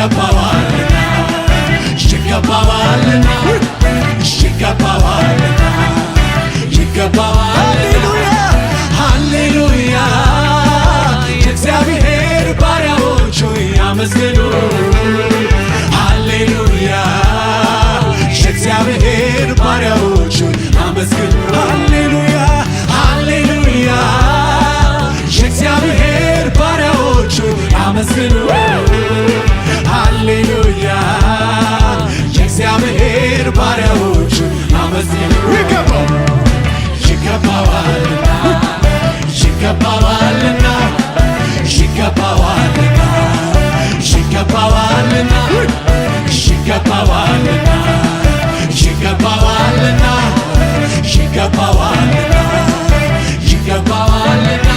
ይገባዋልና ይገባዋልና ይገባዋልና ይገባዋልና ሃሌሉያ የእግዚአብሔር ባሪያዎች ሆይ አመስግኑ ሃሌሉያ የእግዚአብሔር ባሪያዎች ሆይ አመስግኑ ሃሌሉያ ሃሌሉያ የእግዚአብሔር ባሪያዎች ሆይ አመስግኑ ሃሌሉያ የእግዚአብሔር ባሪያዎች አመስግኑ ይገባዋልና ይገባዋልና ይገባዋልና ይገባዋልና ይገባዋልና ይገባዋልና ይገባዋልና ይገባዋልና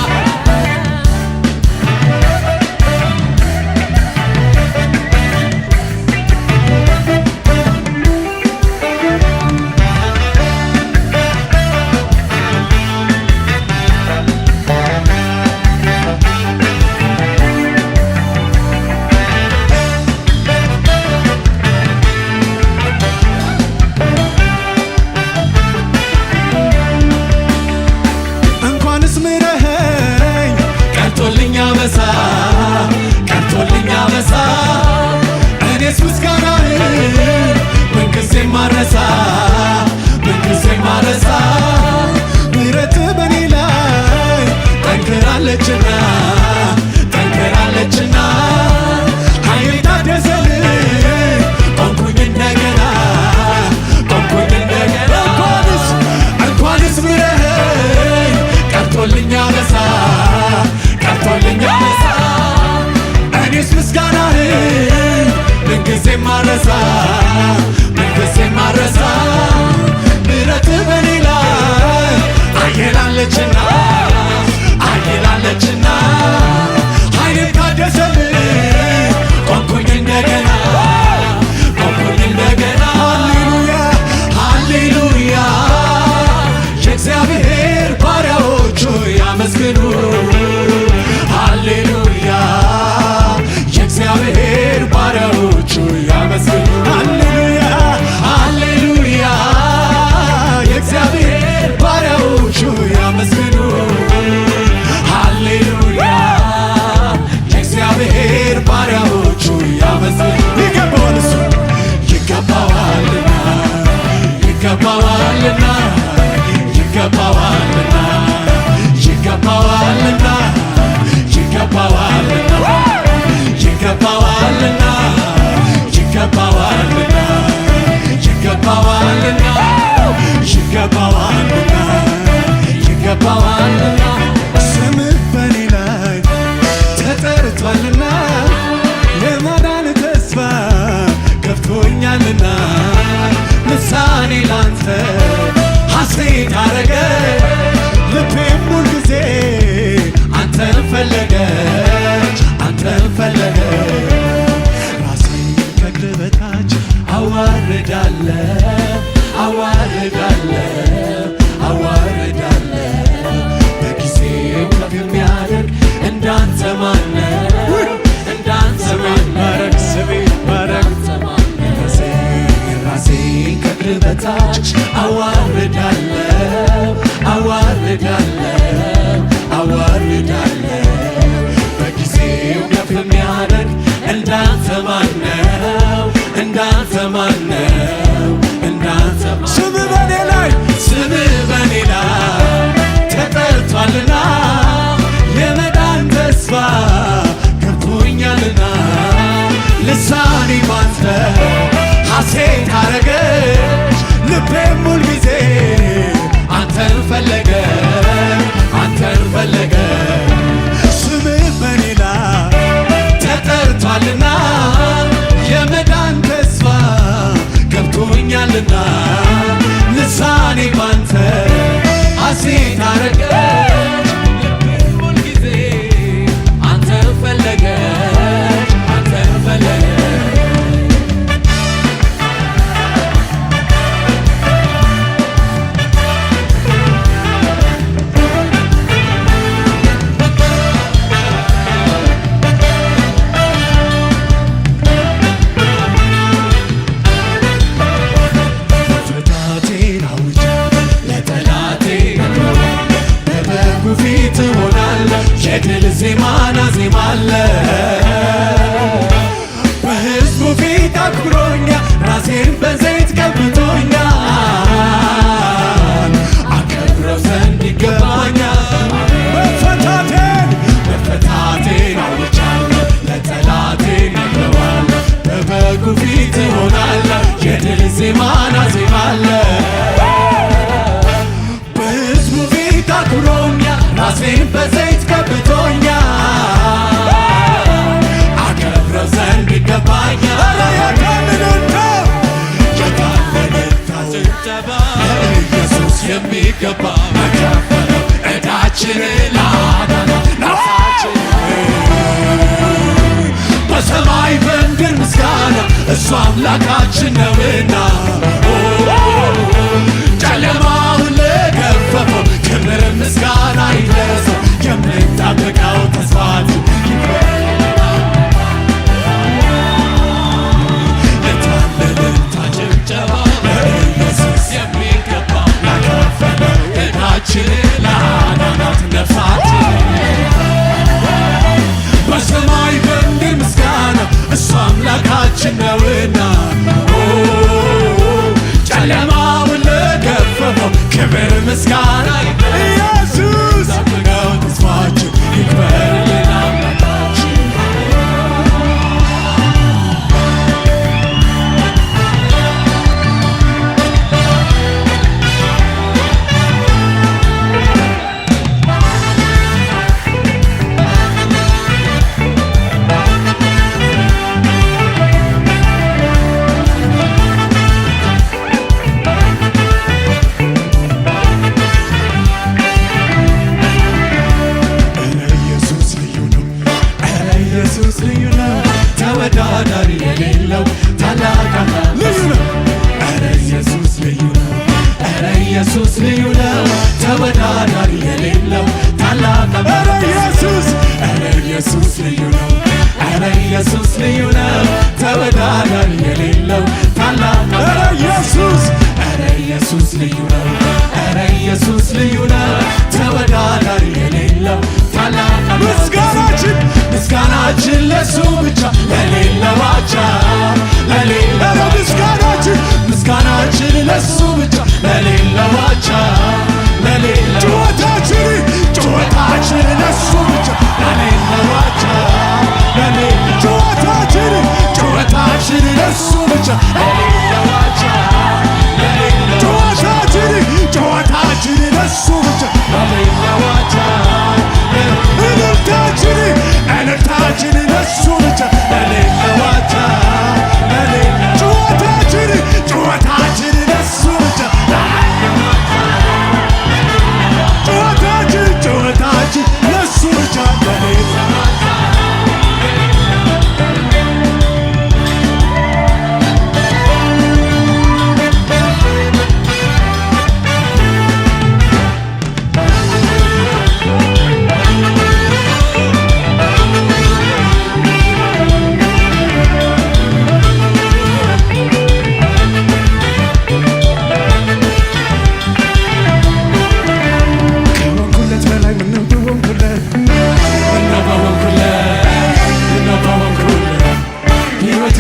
ቀርቶልኛ በሳ እኔስ ምስጋናህን ምንጊዜም ማረሳ ምንጊዜም ማረሳ ምሕረትህ በኔ ላይ ጠንክራለችና ጠንክራለችና ኃይሌ ታደሰልኝ ቆምኩኝ እንደገና ቆምኩኝ እንደገና እንኳንስ ምሕረትህ ቀርቶልኛ በሳ ቀርቶልኛ በሳ እኔስ ምስጋናህን ምንጊዜም ማረሳ ምንጊዜም ማረሳ ምሕረትህ በኔ ላይ አየላለችና አየላለችና ኃይሌም ታደሰልኝ ቆምኩኝ እንደገና ቆምኩኝ እንደገና ሃሌሉያ ሃሌሉያ የእግዚአብሔር ባሪያዎች ሆይ አመስግኑ ሃሌሉያ የእግዚአብሔር ባሪያዎች ሆይ አመስግኑ ሃሌሉያ ሃሌሉያ የእግዚአብሔር ባሪያዎች ሆይ አመስግኑ ሃሌሉያ የእግዚአብሔር ባሪያዎች ሆይ አመስግኑ ይገባዋል እሱ ይገባዋልና ይገባዋልና ይገባዋልና ይገባዋልና ይገባዋልና ይገባዋልና ይገባዋልና ይገባዋልና ይገባዋልና ይገባዋልና ስምህ በኔ ላይ ተጠርቷልና የማዳን ተስፋ ከፍቶኛልና ልሳኔ ላንተ ሐሴት አረገ ልቤም ሁል ጊዜ አንተን ፈለገች አንተን ፈለገ ራሴን ከእግር በታች አዋርዳለሁ አዋርዳለሁ አዋርዳለሁ በጊዜው ከፍ የሚያደርግ እንዳንተ ማነው እንዳንተ ማነው ራሴን ከእግር በታች አዋርዳለሁ አዋርዳለሁ አዋርዳለሁ በጊዜው ከፍ የሚያደርግ እንዳንተ ማነው እንዳንተ ማነው እንዳንተ ስምህ በኔ ላይ ስምህ በኔ ላይ ተጠርቷልና የመዳን ተስፋ ገብቶኛልና ልሳኔ ባንተ ሐሴት አረገች ልቤም ሁል ጊዜ አንተን ፈለገ አንተን ፈለገ ስምህ በኔ ላይ ተጠርቷልና የመዳን ተስፋ የሚገባ ለከፈለው ዕዳችንን ላዳነው ነፍሳችን በሰማይ በምድር ምስጋና እሱ አምላካችን ነውና ጨለማውን ለገፈፈው ክብር ምስጋና ይድረሰው የምንጠብቀው ተስፋችን ለታለልታ ጭብጨባ ለኢየሱስ የሚገባ ለከፈለው ዕዳችንን ላዳናት ነፍሳችን በሰማይ በምድር ምስጋና እሱ አምላካችን ነውና ጨለማውን ለገፈፈው ክብር ምስጋና ኢየሱስ ጠብቀው ተስፋችን ይክበርልን አምላካችን ተወዳዳሪ የሌለው ታላቅ ልዩ ነው። ኧረ ኢየሱስ ልዩ ነው። ኧረ ኢየሱስ ልዩ ነው። ተወዳዳሪ የሌለው ታላቅ ኧረ ኢየሱስ ኧረ ኢየሱስ ልዩ ነው። ኧረ ኢየሱስ ልዩ ነው። ተወዳዳሪ የሌለው ታላቅ ኧረ ኢየሱስ ኧረ ኢየሱስ ልዩ ነው። ኧረ ኢየሱስ ልዩ ነው። ተወዳዳሪ የሌለው ታላቅ ምስጋናችን ምስጋናችን ለሱ ብቻ ለሌለው አቻ ለሌለው ምስጋናችን ምስጋናችን ለሱ ብቻ ለሌለው አቻ ለሌለው ጩኸታችን ጩኸታችን ለሱ ብቻ ለሌለው አቻ ለሌለው ጩኸታችን ጩኸታችን ለሱ ብቻ ለሌለው አቻ ለሌለው ጩኸታችን ጩኸታችን ለሱ ብቻ ለሌለው አቻ እልልታችን እልልታችን ለሱ ብቻ ለሌለው አቻ ለሌለው ጩኸታችን ጩኸታችን ለሱ ብቻ ለሌለው አቻ ጩኸታችን ጩኸታችን ለሱ ብቻ ለሌለው አቻ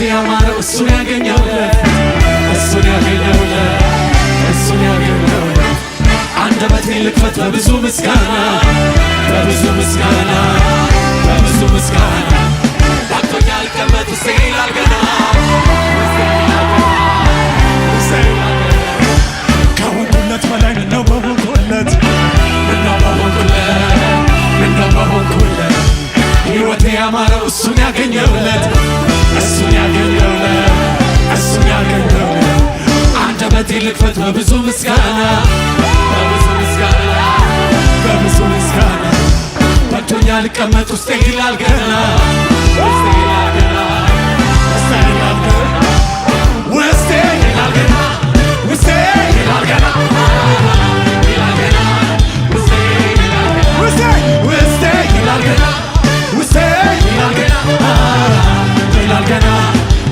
ያማረው እሱን ያገኘውለት እሱን ያገኘውለት እሱን ያገኘውለት አንደበቴን ልክፈት በብዙ ምስጋና በብዙ ምስጋና በብዙ ምስጋና ዳግመኛ ልቀመጥ ውስጤ ይላል ገና ከሆንኩለት በላይ ምነው በሆንኩለት ምነው በሆንኩለት ምነው በሆንኩለት ሕይወቴ ያማረው እሱን ያገኘውለት እሱን ያገኘውለት እሱን ያገኘውለት አንደበቴን ልክፈት በብዙ ምስጋና በብዙ ምስጋና በብዙ ምስጋና በቶኛ ልቀመጥ ውስጤ ይላል ገና ውስጤ ይላል ገና ውስጤ ይላል ገና ውስጤ ይላል ገና ውስጤ ይላል ገና ይላል ገና ውስጤ ይላል ገና ውስጤ ይላል ገና ውስጤ ይላል ገና ይላል ገና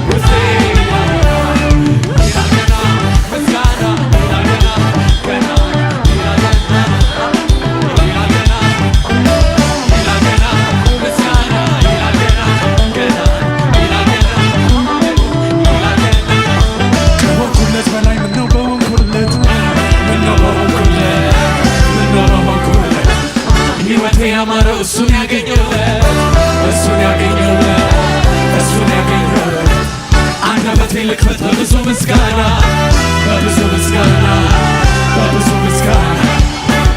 ውስጤ ይላል ገና ምስጋና ይላል ገና ገና ይላል ገና ይላል ገና ይላል ገና ምስጋና ይላል ገና ገና ይላል ገና ይላል ገና ከሆንኩለት በላይ ምነው በሆንኩለት ምነው በሆንኩለት ምነው በሆንኩለት ሕይወቴ ያማረው እሱን ያገኘውለት እሱን ያገኘውለት እሱን ያገኘውለት አንደበቴን ልክፈት በብዙ ምስጋና በብዙ ምስጋና በብዙ ምስጋና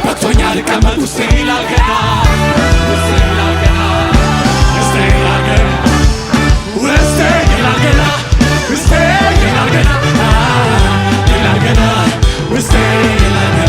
በቅቶኛ ልቀመጥ ውስጤ ይላል ገና ውስጤ ይላል ገና ውስጤ ይላል ገና ውስጤ ይላል ገና ውስጤ ይላል ገና ይላል ገና ውስጤ ይላል ገና